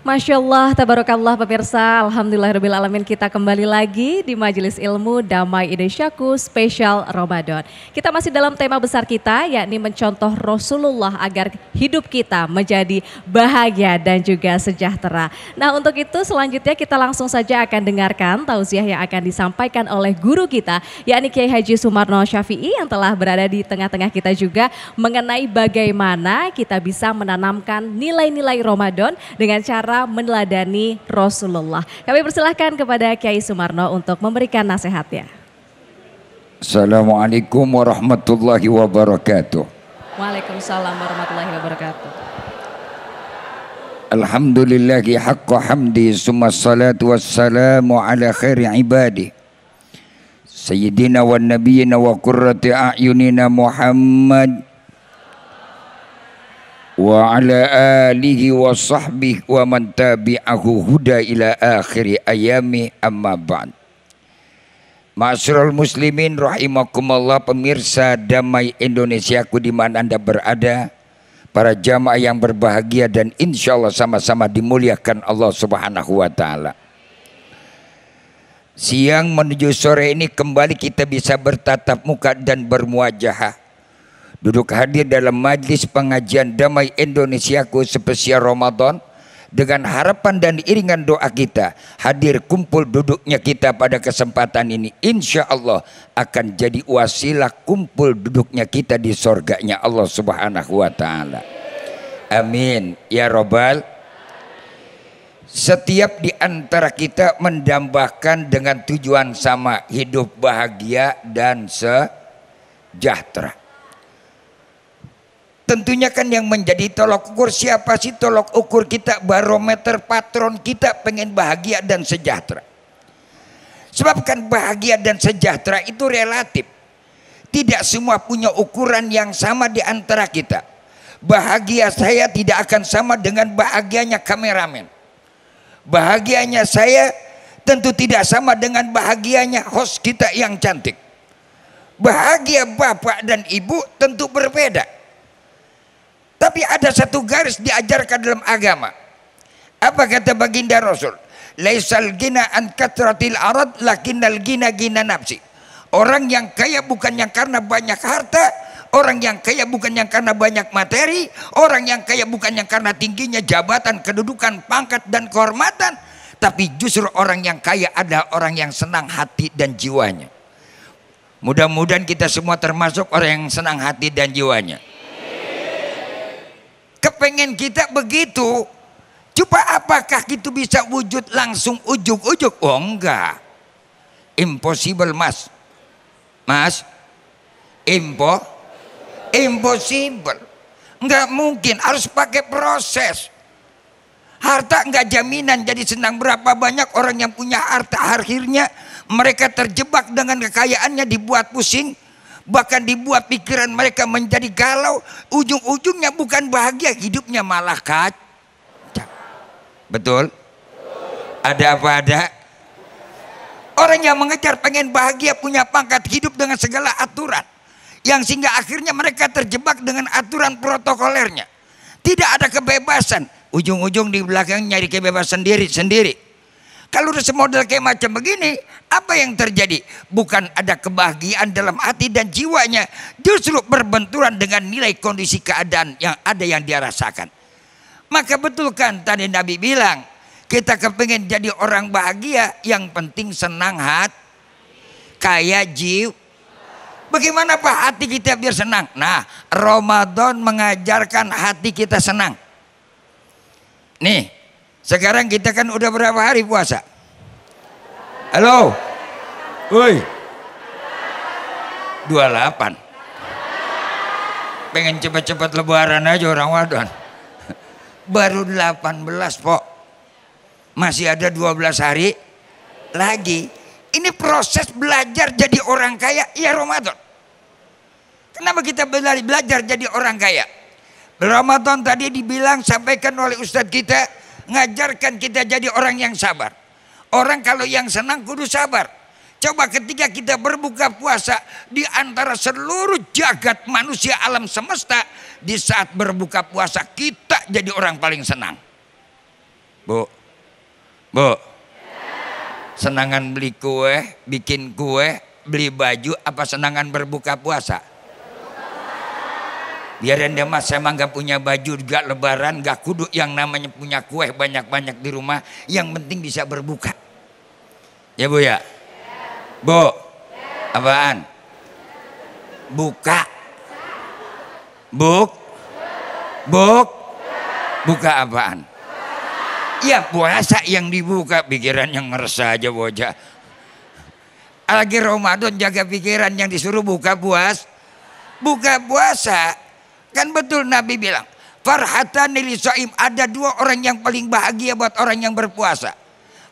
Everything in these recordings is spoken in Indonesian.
Masya Allah, tabarakallah pemirsa, alhamdulillahirrahmanirrahim, kita kembali lagi di Majelis Ilmu Damai Indonesiaku spesial Ramadan. Kita masih dalam tema besar kita, yakni mencontoh Rasulullah agar hidup kita menjadi bahagia dan juga sejahtera. Nah, untuk itu selanjutnya kita langsung saja akan dengarkan tausiah yang akan disampaikan oleh guru kita, yakni Kiai Haji Sumarno Syafi'i yang telah berada di tengah-tengah kita juga, mengenai bagaimana kita bisa menanamkan nilai-nilai Ramadan dengan cara meneladani Rasulullah. Kami persilahkan kepada Kiai Sumarno untuk memberikan nasihatnya. Assalamualaikum warahmatullahi wabarakatuh. Waalaikumsalam warahmatullahi wabarakatuh. Alhamdulillahi haqqa hamdi summa salatu wassalamu ala khairi ibadi Sayyidina wa nabiyina wa qurrati a'yunina Muhammad wa ala alihi wa sahbihi wa man tabi'ahu huda ila akhiri ayami amma ba'd. Ma'asyiral muslimin rahimakumullah, pemirsa Damai Indonesiaku di mana Anda berada, para jamaah yang berbahagia dan insya Allah sama-sama dimuliakan Allah Subhanahu wa ta'ala. Siang menuju sore ini kembali kita bisa bertatap muka dan bermuajahah, duduk hadir dalam majlis pengajian Damai Indonesiaku spesial Ramadan dengan harapan dan iringan doa kita, hadir kumpul duduknya kita pada kesempatan ini insya Allah akan jadi wasilah kumpul duduknya kita di surganya Allah Subhanahu wa ta'ala. Amin ya robbal. Setiap di antara kita mendambakan dengan tujuan sama, hidup bahagia dan sejahtera. Tentunya kan yang menjadi tolok ukur, siapa sih tolok ukur kita, barometer patron kita pengen bahagia dan sejahtera. Sebab kan bahagia dan sejahtera itu relatif. Tidak semua punya ukuran yang sama di antara kita. Bahagia saya tidak akan sama dengan bahagianya kameramen. Bahagianya saya tentu tidak sama dengan bahagianya host kita yang cantik. Bahagia bapak dan ibu tentu berbeda. Tapi ada satu garis diajarkan dalam agama. Apa kata baginda Rasul? Laisal gina an katratil arad lakinnal gina gina nafsi. Orang yang kaya bukan yang karena banyak harta, orang yang kaya bukan yang karena banyak materi, orang yang kaya bukan yang karena tingginya jabatan, kedudukan, pangkat dan kehormatan, tapi justru orang yang kaya adalah orang yang senang hati dan jiwanya. Mudah-mudahan kita semua termasuk orang yang senang hati dan jiwanya. Kepengen kita begitu. Coba apakah itu bisa wujud langsung ujuk-ujuk? Oh enggak. Impossible mas. Mas. Impossible. Enggak mungkin, harus pakai proses. Harta enggak jaminan jadi senang. Berapa banyak orang yang punya harta, akhirnya mereka terjebak dengan kekayaannya, dibuat pusing. Bahkan dibuat pikiran mereka menjadi galau. Ujung-ujungnya bukan bahagia, hidupnya malah kacau. Betul? Ada apa ada? Orang yang mengejar pengen bahagia, punya pangkat, hidup dengan segala aturan, yang sehingga akhirnya mereka terjebak dengan aturan protokolernya. Tidak ada kebebasan. Ujung-ujung di belakang nyari kebebasan sendiri. Kalau udah semodel kayak macam begini, apa yang terjadi? Bukan ada kebahagiaan dalam hati dan jiwanya, justru berbenturan dengan nilai kondisi keadaan yang ada yang dia rasakan. Maka betul kan tadi Nabi bilang, kita kepingin jadi orang bahagia, yang penting senang hati, kaya jiwa. Bagaimana Pak hati kita biar senang? Nah, Ramadan mengajarkan hati kita senang. Nih. Sekarang kita kan udah berapa hari puasa? Halo? Woi. 28. Pengen cepat-cepat lebaran aja orang Ramadan. Baru 18 Pok. Masih ada 12 hari lagi. Ini proses belajar jadi orang kaya ya Ramadan. Kenapa kita belajar jadi orang kaya? Ramadan tadi dibilang, sampaikan oleh Ustadz kita, ngajarkan kita jadi orang yang sabar. Orang kalau yang senang kudu sabar. Coba ketika kita berbuka puasa di antara seluruh jagat manusia alam semesta, di saat berbuka puasa kita jadi orang paling senang. Bu, Bu, senangan beli kue, bikin kue, beli baju, apa senangan berbuka puasa? Biarin deh mas, saya mah gak punya baju, gak lebaran, gak kudu yang namanya punya kue banyak-banyak di rumah. Yang penting bisa berbuka. Ya Bu ya? Bu, apaan? Buka. Buka apaan? Ya puasa yang dibuka, pikiran yang ngerasa aja bocah. Lagi Ramadan jaga pikiran, yang disuruh buka puasa. Kan betul Nabi bilang, farhatan lisaim, ada dua orang yang paling bahagia buat orang yang berpuasa.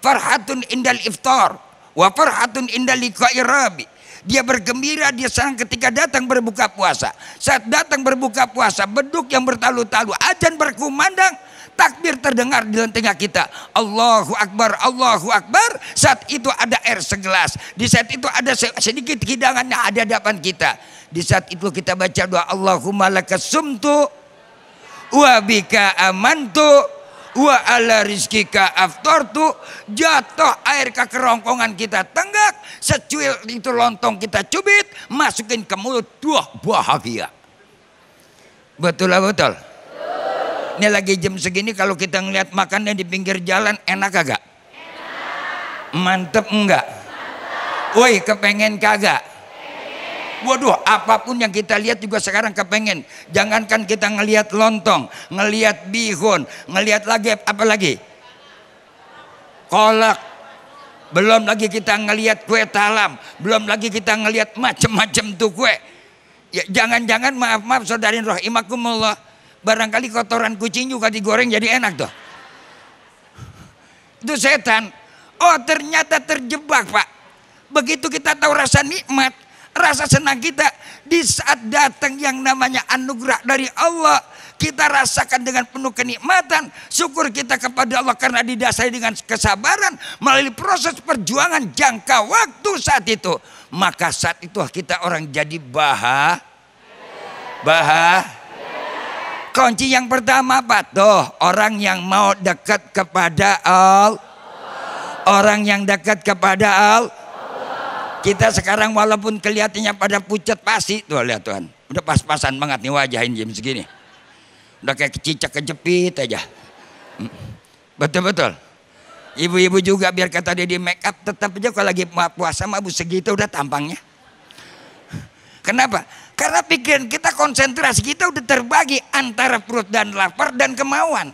Farhatun indal iftar wa farhatun indal liqa'i rabi. Dia bergembira, dia senang ketika datang berbuka puasa. Saat datang berbuka puasa, beduk yang bertalu-talu, azan berkumandang, takbir terdengar di telinga kita. Allahu Akbar, Allahu Akbar. Saat itu ada air segelas. Di saat itu ada sedikit hidangan yang ada di hadapan kita. Di saat itu kita baca doa, Allahumma lakas sumtu wa bika amantu wa ala rizkika aftartu. Jatuh air ke kerongkongan kita tenggak, secuil itu lontong kita cubit, masukin ke mulut, wah bahagia. Betul lah betul. Ini lagi jam segini kalau kita ngeliat makannya di pinggir jalan, enak kagak? Mantep enggak? Woi, kepengen kagak? Waduh, apapun yang kita lihat juga sekarang kepengen. Jangankan kita ngelihat lontong, ngelihat bihun, ngelihat lagi apa lagi? Kolak. Belum lagi kita ngelihat kue talam, belum lagi kita ngelihat macam-macam tuh kue. Ya, jangan-jangan maaf saudarin rahimakumullah, barangkali kotoran kucing juga digoreng jadi enak tuh. Itu setan. Oh, ternyata terjebak, Pak. Begitu kita tahu rasa nikmat, rasa senang kita di saat datang yang namanya anugerah dari Allah, kita rasakan dengan penuh kenikmatan. Syukur kita kepada Allah karena didasari dengan kesabaran melalui proses perjuangan jangka waktu saat itu. Maka saat itu kita orang jadi kunci yang pertama apa? Tuh, orang yang mau dekat kepada Allah. Orang yang dekat kepada Allah. Kita sekarang walaupun kelihatannya pada pucat pasti, tuh lihat Tuhan, udah pas-pasan banget nih wajahin jam segini, udah kayak cicak kejepit aja. Betul-betul. Ibu-ibu juga biar kata dia di make up, tetap aja kalau lagi puasa mabu segitu udah tampangnya. Kenapa? Karena pikiran kita, konsentrasi kita udah terbagi antara perut dan lapar dan kemauan,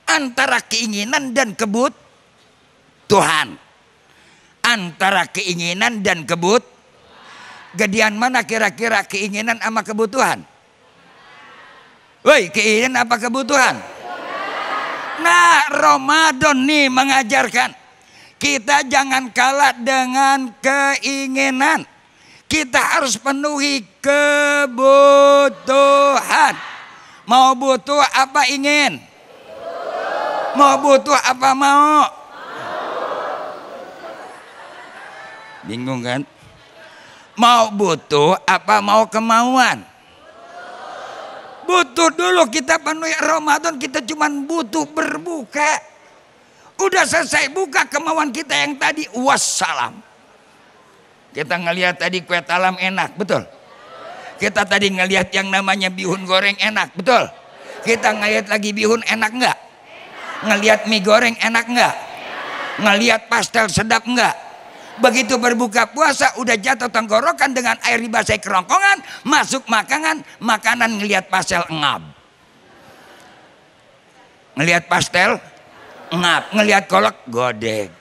antara keinginan dan kebutuhan. Antara keinginan dan gedean mana kira-kira keinginan sama kebutuhan? Woi, keinginan apa kebutuhan? Nah, Ramadan nih mengajarkan kita jangan kalah dengan keinginan. Kita harus penuhi kebutuhan. Mau butuh apa ingin? Mau butuh apa mau? Bingung kan? Mau butuh apa mau kemauan? Butuh dulu kita penuhi Ramadan, kita cuman butuh berbuka. Udah selesai buka, kemauan kita yang tadi wassalam. Kita ngelihat tadi kue talam enak, betul. Kita tadi ngelihat yang namanya bihun goreng enak, betul. Kita ngelihat lagi bihun enak enggak? Ngelihat mie goreng enak enggak? Ngelihat pastel sedap enggak? Begitu berbuka puasa udah jatuh tenggorokan dengan air dibasahi kerongkongan, masuk makanan ngelihat pastel ngap. Ngelihat pastel ngap, ngelihat kolak godek.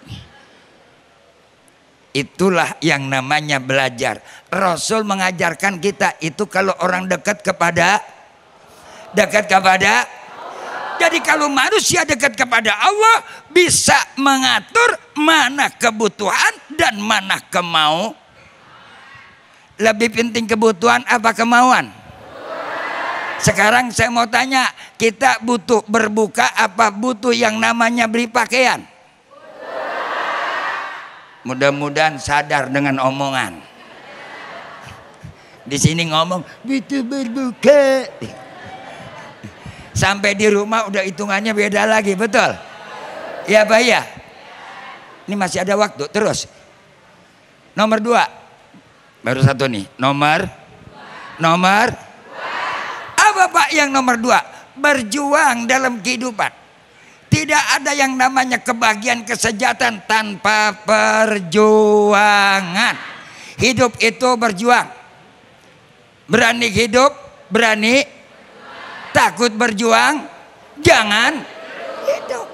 Itulah yang namanya belajar. Rasul mengajarkan kita itu kalau orang dekat kepada jadi kalau manusia dekat kepada Allah bisa mengatur mana kebutuhan dan mana kemauan. Lebih penting kebutuhan apa kemauan? Sekarang saya mau tanya, kita butuh berbuka apa butuh yang namanya beli pakaian? Mudah-mudahan sadar dengan omongan. Di sini ngomong butuh berbuka. Sampai di rumah udah hitungannya beda lagi, betul? Ya Pak ya. Ini masih ada waktu terus. Nomor 2. Baru satu nih. Nomor. Apa Pak yang nomor 2? Berjuang dalam kehidupan. Tidak ada yang namanya kebahagiaan kesejahteraan tanpa perjuangan. Hidup itu berjuang. Berani hidup, berani. Takut berjuang, jangan hidup.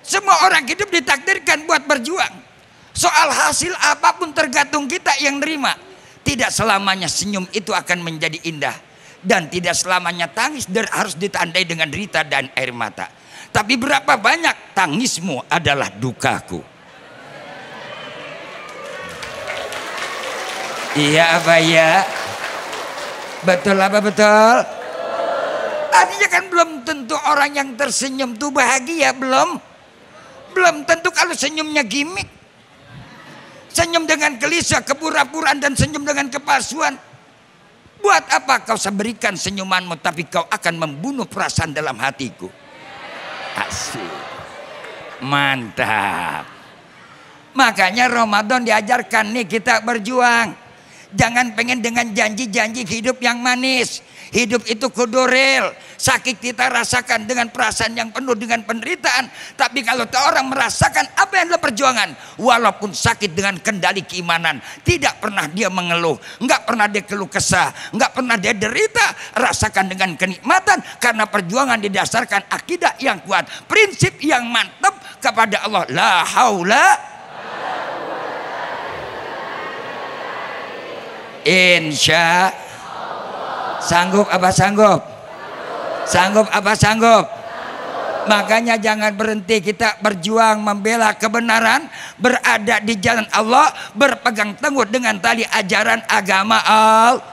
Semua orang hidup ditakdirkan buat berjuang. Soal hasil apapun tergantung kita yang nerima. Tidak selamanya senyum itu akan menjadi indah. Dan tidak selamanya tangis harus ditandai dengan derita dan air mata. Tapi berapa banyak tangismu adalah dukaku. Iya apa ya? Betul apa betul? Artinya kan belum tentu orang yang tersenyum tuh bahagia. Belum tentu kalau senyumnya gimmick. Senyum dengan gelisah, kepura-puraan dan senyum dengan kepalsuan. Buat apa kau berikan senyumanmu tapi kau akan membunuh perasaan dalam hatiku. Asik. Mantap. Makanya Ramadan diajarkan nih kita berjuang. Jangan pengen dengan janji-janji hidup yang manis. Hidup itu kudu real. Sakit kita rasakan dengan perasaan yang penuh dengan penderitaan. Tapi kalau orang merasakan apa yang adalah perjuangan, walaupun sakit dengan kendali keimanan, tidak pernah dia mengeluh, nggak pernah dia keluh kesah, nggak pernah dia derita, rasakan dengan kenikmatan karena perjuangan didasarkan akidah yang kuat, prinsip yang mantap kepada Allah. La haula. Insya sanggup apa sanggup? Sanggup apa sanggup? Makanya jangan berhenti kita berjuang membela kebenaran, berada di jalan Allah, berpegang teguh dengan tali ajaran agama Allah.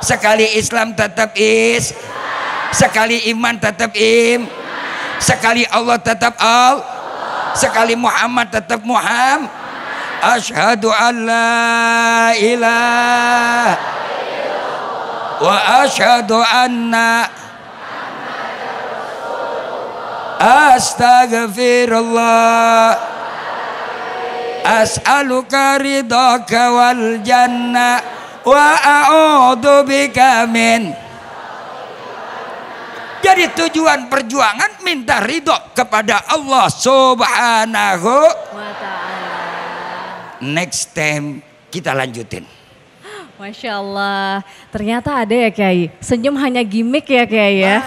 Sekali Islam tetap sekali iman tetap sekali Allah tetap Allah, sekali Muhammad tetap Muhammad. Asyhadu an la ilaha wa asyhadu anna astaghfirullah as'aluka ridhaka wal jannah wa a'udzu bika min. Jadi tujuan perjuangan minta ridho kepada Allah Subhanahu wa ta'ala. Next time kita lanjutin. Masya Allah, ternyata ada ya Kiai, senyum hanya gimmick ya Kiai ya.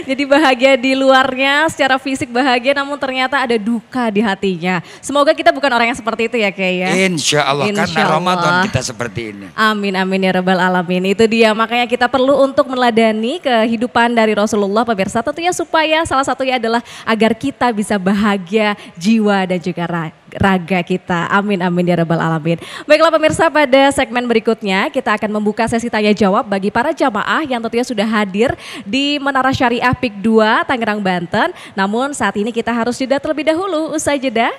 Jadi bahagia di luarnya, secara fisik bahagia namun ternyata ada duka di hatinya. Semoga kita bukan orang yang seperti itu ya Kiai ya. Insya Allah, karena Ramadan kita seperti ini. Amin amin ya rabbal alamin. Itu dia, makanya kita perlu untuk meneladani kehidupan dari Rasulullah pemirsa. Tentunya supaya salah satunya adalah agar kita bisa bahagia jiwa dan juga raga kita. Amin amin ya rabbal alamin. Baiklah pemirsa, pada segmen berikutnya kita akan membuka sesi tanya jawab bagi para jamaah yang tentunya sudah hadir di Menara Syariah PIK 2 Tangerang Banten. Namun saat ini kita harus jeda terlebih dahulu. Usai jeda,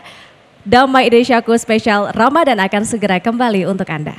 Damai Indonesiaku spesial Ramadan akan segera kembali untuk Anda.